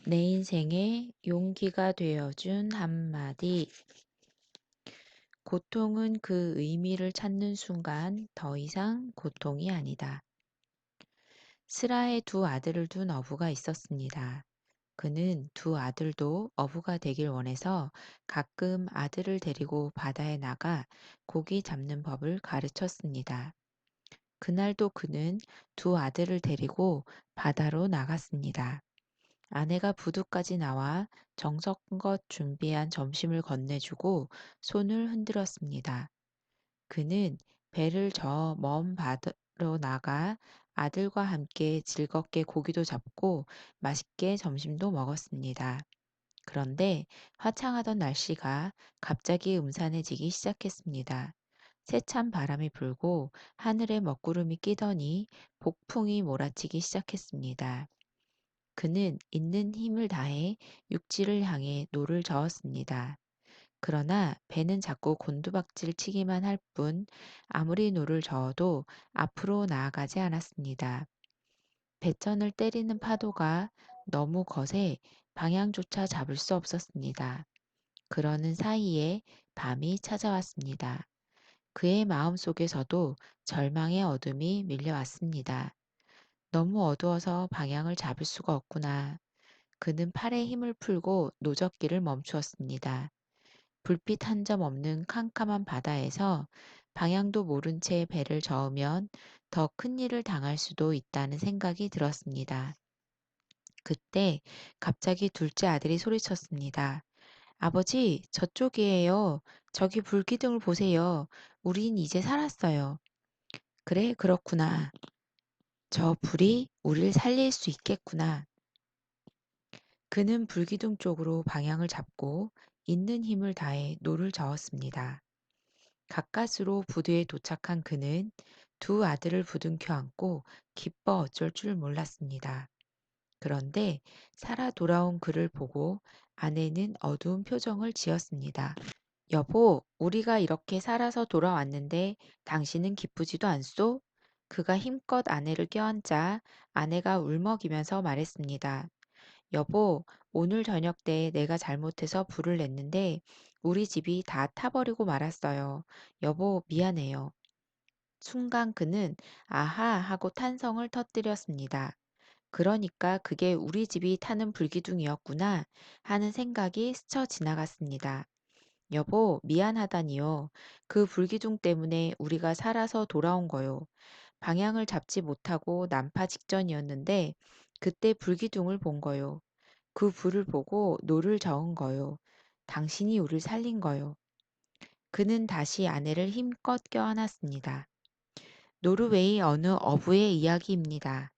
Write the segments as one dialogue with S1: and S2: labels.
S1: 내 인생에 용기가 되어준 한마디. 고통은 그 의미를 찾는 순간 더 이상 고통이 아니다. 스라의 두 아들을 둔 어부가 있었습니다. 그는 두 아들도 어부가 되길 원해서 가끔 아들을 데리고 바다에 나가 고기 잡는 법을 가르쳤습니다. 그날도 그는 두 아들을 데리고 바다로 나갔습니다. 아내가 부두까지 나와 정성껏 준비한 점심을 건네주고 손을 흔들었습니다. 그는 배를 저어 먼 바다로 나가 아들과 함께 즐겁게 고기도 잡고 맛있게 점심도 먹었습니다. 그런데 화창하던 날씨가 갑자기 음산해지기 시작했습니다. 세찬 바람이 불고 하늘에 먹구름이 끼더니 폭풍이 몰아치기 시작했습니다. 그는 있는 힘을 다해 육지를 향해 노를 저었습니다. 그러나 배는 자꾸 곤두박질 치기만 할 뿐 아무리 노를 저어도 앞으로 나아가지 않았습니다. 배천을 때리는 파도가 너무 거세 방향조차 잡을 수 없었습니다. 그러는 사이에 밤이 찾아왔습니다. 그의 마음 속에서도 절망의 어둠이 밀려왔습니다. 너무 어두워서 방향을 잡을 수가 없구나. 그는 팔에 힘을 풀고 노젓기를 멈추었습니다. 불빛 한 점 없는 캄캄한 바다에서 방향도 모른 채 배를 저으면 더 큰 일을 당할 수도 있다는 생각이 들었습니다. 그때 갑자기 둘째 아들이 소리쳤습니다. 아버지, 저쪽이에요. 저기 불기둥을 보세요. 우린 이제 살았어요. 그래, 그렇구나. 저 불이 우릴 살릴 수 있겠구나. 그는 불기둥 쪽으로 방향을 잡고 있는 힘을 다해 노를 저었습니다. 가까스로 부두에 도착한 그는 두 아들을 부둥켜 안고 기뻐 어쩔 줄 몰랐습니다. 그런데 살아 돌아온 그를 보고 아내는 어두운 표정을 지었습니다. 여보, 우리가 이렇게 살아서 돌아왔는데 당신은 기쁘지도 않소? 그가 힘껏 아내를 껴안자 아내가 울먹이면서 말했습니다. 여보, 오늘 저녁 때 내가 잘못해서 불을 냈는데 우리 집이 다 타버리고 말았어요. 여보, 미안해요. 순간 그는 아하 하고 탄성을 터뜨렸습니다. 그러니까 그게 우리 집이 타는 불기둥이었구나 하는 생각이 스쳐 지나갔습니다. 여보, 미안하다니요. 그 불기둥 때문에 우리가 살아서 돌아온 거요. 방향을 잡지 못하고 난파 직전이었는데 그때 불기둥을 본 거요. 그 불을 보고 노를 저은 거요. 당신이 우리를 살린 거요. 그는 다시 아내를 힘껏 껴안았습니다. 노르웨이 어느 어부의 이야기입니다.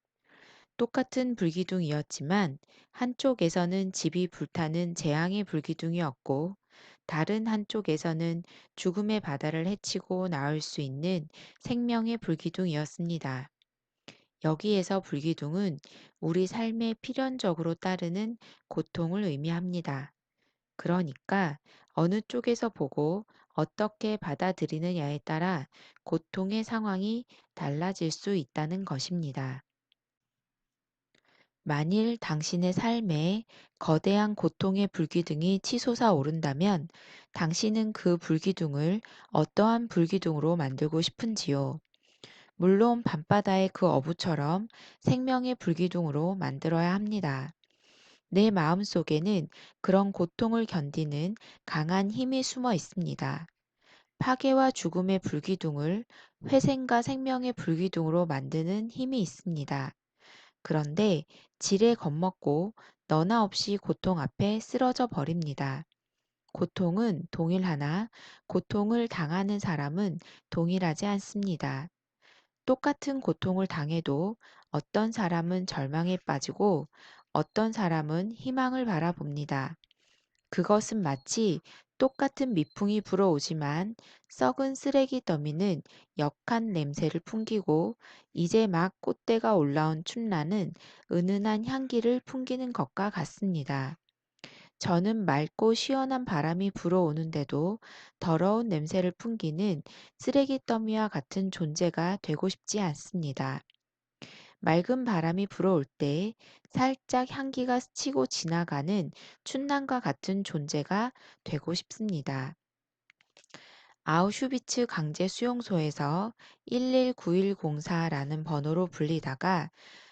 S1: 똑같은 불기둥이었지만 한쪽에서는 집이 불타는 재앙의 불기둥이었고 다른 한쪽에서는 죽음의 바다를 헤치고 나올 수 있는 생명의 불기둥이었습니다. 여기에서 불기둥은 우리 삶에 필연적으로 따르는 고통을 의미합니다. 그러니까 어느 쪽에서 보고 어떻게 받아들이느냐에 따라 고통의 상황이 달라질 수 있다는 것입니다. 만일 당신의 삶에 거대한 고통의 불기둥이 치솟아 오른다면 당신은 그 불기둥을 어떠한 불기둥으로 만들고 싶은지요? 물론 밤바다의 그 어부처럼 생명의 불기둥으로 만들어야 합니다. 내 마음 속에는 그런 고통을 견디는 강한 힘이 숨어 있습니다. 파괴와 죽음의 불기둥을 회생과 생명의 불기둥으로 만드는 힘이 있습니다. 그런데 지레 겁먹고 너나 없이 고통 앞에 쓰러져 버립니다. 고통은 동일하나 고통을 당하는 사람은 동일하지 않습니다. 똑같은 고통을 당해도 어떤 사람은 절망에 빠지고 어떤 사람은 희망을 바라봅니다. 그것은 마치 똑같은 미풍이 불어오지만 썩은 쓰레기 더미는 역한 냄새를 풍기고 이제 막 꽃대가 올라온 춘나는 은은한 향기를 풍기는 것과 같습니다. 저는 맑고 시원한 바람이 불어오는데도 더러운 냄새를 풍기는 쓰레기 더미와 같은 존재가 되고 싶지 않습니다. 맑은 바람이 불어올 때 살짝 향기가 스치고 지나가는 춘남과 같은 존재가 되고 싶습니다. 아우슈비츠 강제 수용소에서 119104라는 번호로 불리다가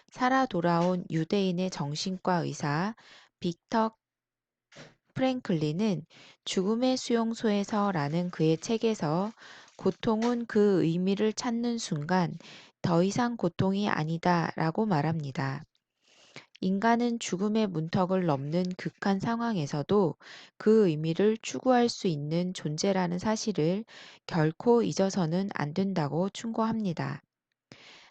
S1: 살아 돌아온 유대인의 정신과 의사 빅터 프랭클린은 죽음의 수용소에서라는 그의 책에서 고통은 그 의미를 찾는 순간 더 이상 고통이 아니다 라고 말합니다. 인간은 죽음의 문턱을 넘는 극한 상황에서도 그 의미를 추구할 수 있는 존재라는 사실을 결코 잊어서는 안 된다고 충고합니다.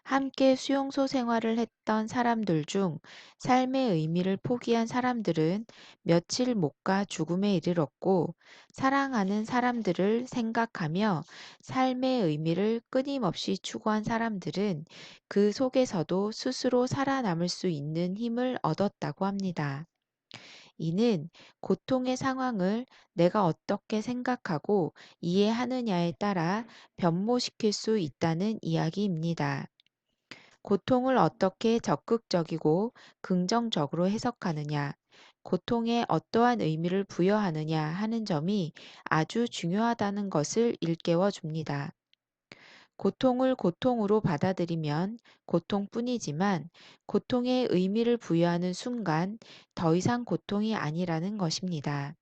S1: 함께 수용소 생활을 했던 사람들 중 삶의 의미를 포기한 사람들은 며칠 못 가 죽음에 이르렀고, 사랑하는 사람들을 생각하며 삶의 의미를 끊임없이 추구한 사람들은 그 속에서도 스스로 살아남을 수 있는 힘을 얻었다고 합니다. 이는 고통의 상황을 내가 어떻게 생각하고 이해하느냐에 따라 변모시킬 수 있다는 이야기입니다. 고통을 어떻게 적극적이고 긍정적으로 해석하느냐, 고통에 어떠한 의미를 부여하느냐 하는 점이 아주 중요하다는 것을 일깨워 줍니다. 고통을 고통으로 받아들이면 고통뿐이지만 고통에 의미를 부여하는 순간 더 이상 고통이 아니라는 것입니다.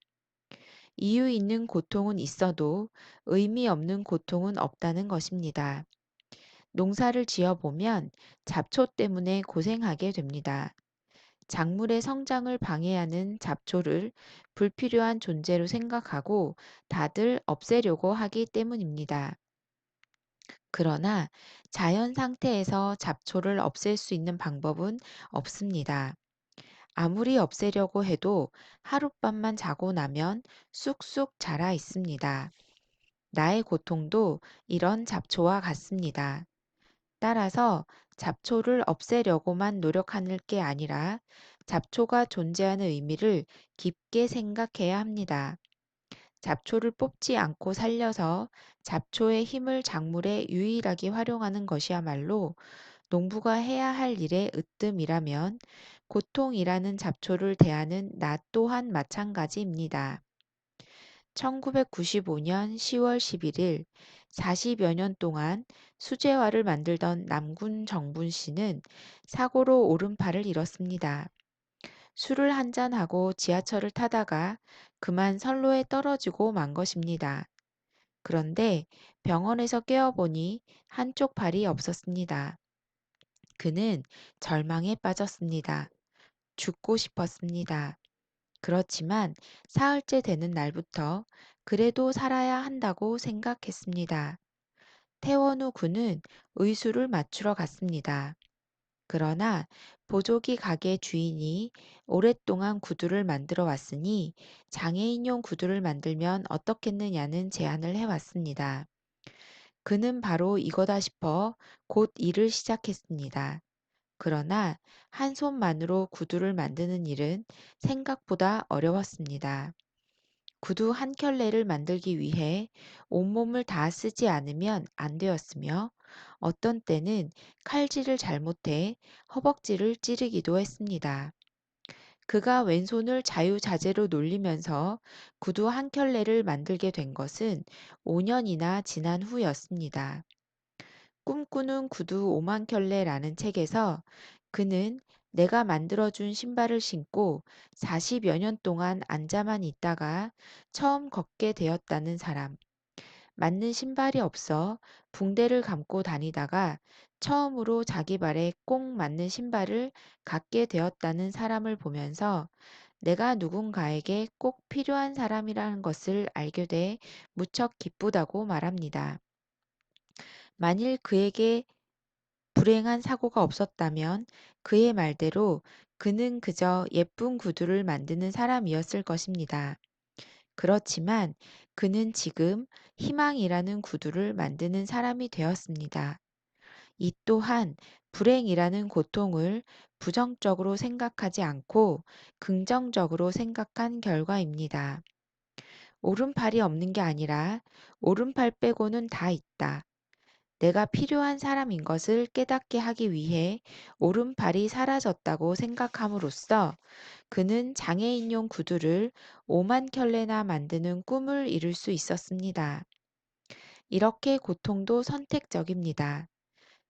S1: 이유 있는 고통은 있어도 의미 없는 고통은 없다는 것입니다. 농사를 지어보면 잡초 때문에 고생하게 됩니다. 작물의 성장을 방해하는 잡초를 불필요한 존재로 생각하고 다들 없애려고 하기 때문입니다. 그러나 자연 상태에서 잡초를 없앨 수 있는 방법은 없습니다. 아무리 없애려고 해도 하룻밤만 자고 나면 쑥쑥 자라 있습니다. 나의 고통도 이런 잡초와 같습니다. 따라서 잡초를 없애려고만 노력하는 게 아니라 잡초가 존재하는 의미를 깊게 생각해야 합니다. 잡초를 뽑지 않고 살려서 잡초의 힘을 작물에 유일하게 활용하는 것이야말로 농부가 해야 할 일의 으뜸이라면 고통이라는 잡초를 대하는 나 또한 마찬가지입니다. 1995년 10월 11일 40여 년 동안 수제화를 만들던 남군 정분 씨는 사고로 오른팔을 잃었습니다. 술을 한잔하고 지하철을 타다가 그만 선로에 떨어지고 만 것입니다. 그런데 병원에서 깨어보니 한쪽 팔이 없었습니다. 그는 절망에 빠졌습니다. 죽고 싶었습니다. 그렇지만 사흘째 되는 날부터 그래도 살아야 한다고 생각했습니다. 퇴원 후 그는 의수를 맞추러 갔습니다. 그러나 보조기 가게 주인이 오랫동안 구두를 만들어 왔으니 장애인용 구두를 만들면 어떻겠느냐는 제안을 해왔습니다. 그는 바로 이거다 싶어 곧 일을 시작했습니다. 그러나 한 손만으로 구두를 만드는 일은 생각보다 어려웠습니다. 구두 한 켤레를 만들기 위해 온몸을 다 쓰지 않으면 안 되었으며 어떤 때는 칼질을 잘못해 허벅지를 찌르기도 했습니다. 그가 왼손을 자유자재로 놀리면서 구두 한 켤레를 만들게 된 것은 5년이나 지난 후였습니다. 꿈꾸는 구두 5만 켤레라는 책에서 그는 내가 만들어준 신발을 신고 40여 년 동안 앉아만 있다가 처음 걷게 되었다는 사람, 맞는 신발이 없어 붕대를 감고 다니다가 처음으로 자기 발에 꼭 맞는 신발을 갖게 되었다는 사람을 보면서 내가 누군가에게 꼭 필요한 사람이라는 것을 알게 돼 무척 기쁘다고 말합니다. 만일 그에게 불행한 사고가 없었다면 그의 말대로 그는 그저 예쁜 구두를 만드는 사람이었을 것입니다. 그렇지만 그는 지금 희망이라는 구두를 만드는 사람이 되었습니다. 이 또한 불행이라는 고통을 부정적으로 생각하지 않고 긍정적으로 생각한 결과입니다. 오른팔이 없는 게 아니라 오른팔 빼고는 다 있다. 내가 필요한 사람인 것을 깨닫게 하기 위해 오른팔이 사라졌다고 생각함으로써 그는 장애인용 구두를 5만 켤레나 만드는 꿈을 이룰 수 있었습니다. 이렇게 고통도 선택적입니다.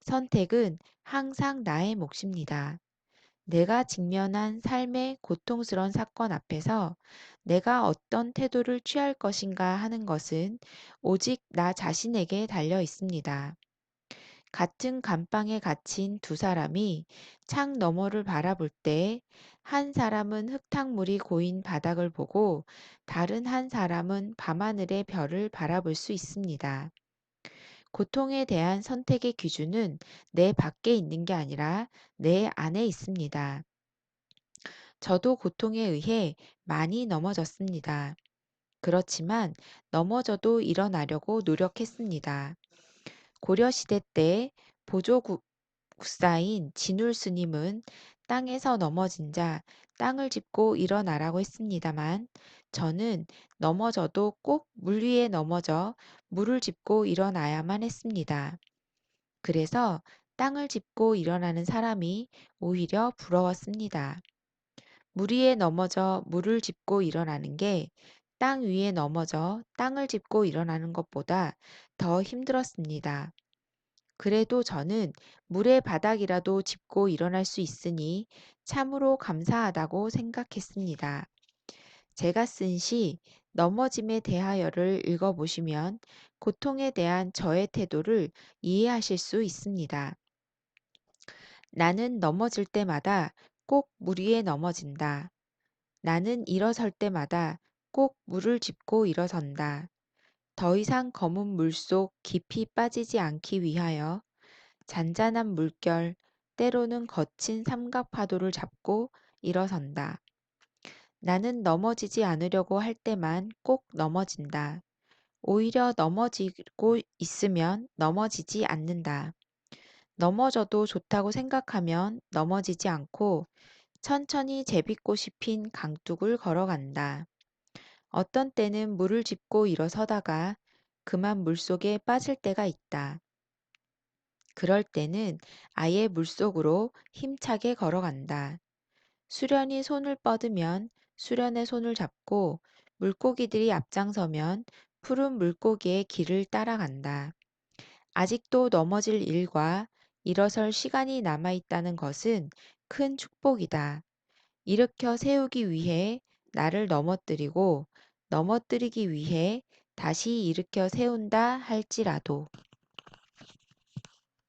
S1: 선택은 항상 나의 몫입니다. 내가 직면한 삶의 고통스러운 사건 앞에서 내가 어떤 태도를 취할 것인가 하는 것은 오직 나 자신에게 달려 있습니다. 같은 감방에 갇힌 두 사람이 창 너머를 바라볼 때 한 사람은 흙탕물이 고인 바닥을 보고 다른 한 사람은 밤하늘의 별을 바라볼 수 있습니다. 고통에 대한 선택의 기준은 내 밖에 있는 게 아니라 내 안에 있습니다. 저도 고통에 의해 많이 넘어졌습니다. 그렇지만 넘어져도 일어나려고 노력했습니다. 고려시대 때 보조 국사인 진울 스님은 땅에서 넘어진 자 땅을 짚고 일어나라고 했습니다만 저는 넘어져도 꼭 물 위에 넘어져 물을 짚고 일어나야만 했습니다. 그래서 땅을 짚고 일어나는 사람이 오히려 부러웠습니다. 물 위에 넘어져 물을 짚고 일어나는 게 땅 위에 넘어져 땅을 짚고 일어나는 것보다 더 힘들었습니다. 그래도 저는 물의 바닥이라도 짚고 일어날 수 있으니 참으로 감사하다고 생각했습니다. 제가 쓴 시 넘어짐에 대하여를 읽어보시면 고통에 대한 저의 태도를 이해하실 수 있습니다. 나는 넘어질 때마다 꼭 물 위에 넘어진다. 나는 일어설 때마다 꼭 물을 짚고 일어선다. 더 이상 검은 물속 깊이 빠지지 않기 위하여 잔잔한 물결, 때로는 거친 삼각 파도를 잡고 일어선다. 나는 넘어지지 않으려고 할 때만 꼭 넘어진다. 오히려 넘어지고 있으면 넘어지지 않는다. 넘어져도 좋다고 생각하면 넘어지지 않고 천천히 제비꽃이 핀 강둑을 걸어간다. 어떤 때는 물을 짚고 일어서다가 그만 물속에 빠질 때가 있다. 그럴 때는 아예 물속으로 힘차게 걸어간다. 수련이 손을 뻗으면 수련의 손을 잡고 물고기들이 앞장서면 푸른 물고기의 길을 따라간다. 아직도 넘어질 일과 일어설 시간이 남아있다는 것은 큰 축복이다. 일으켜 세우기 위해 나를 넘어뜨리고 넘어뜨리기 위해 다시 일으켜 세운다 할지라도.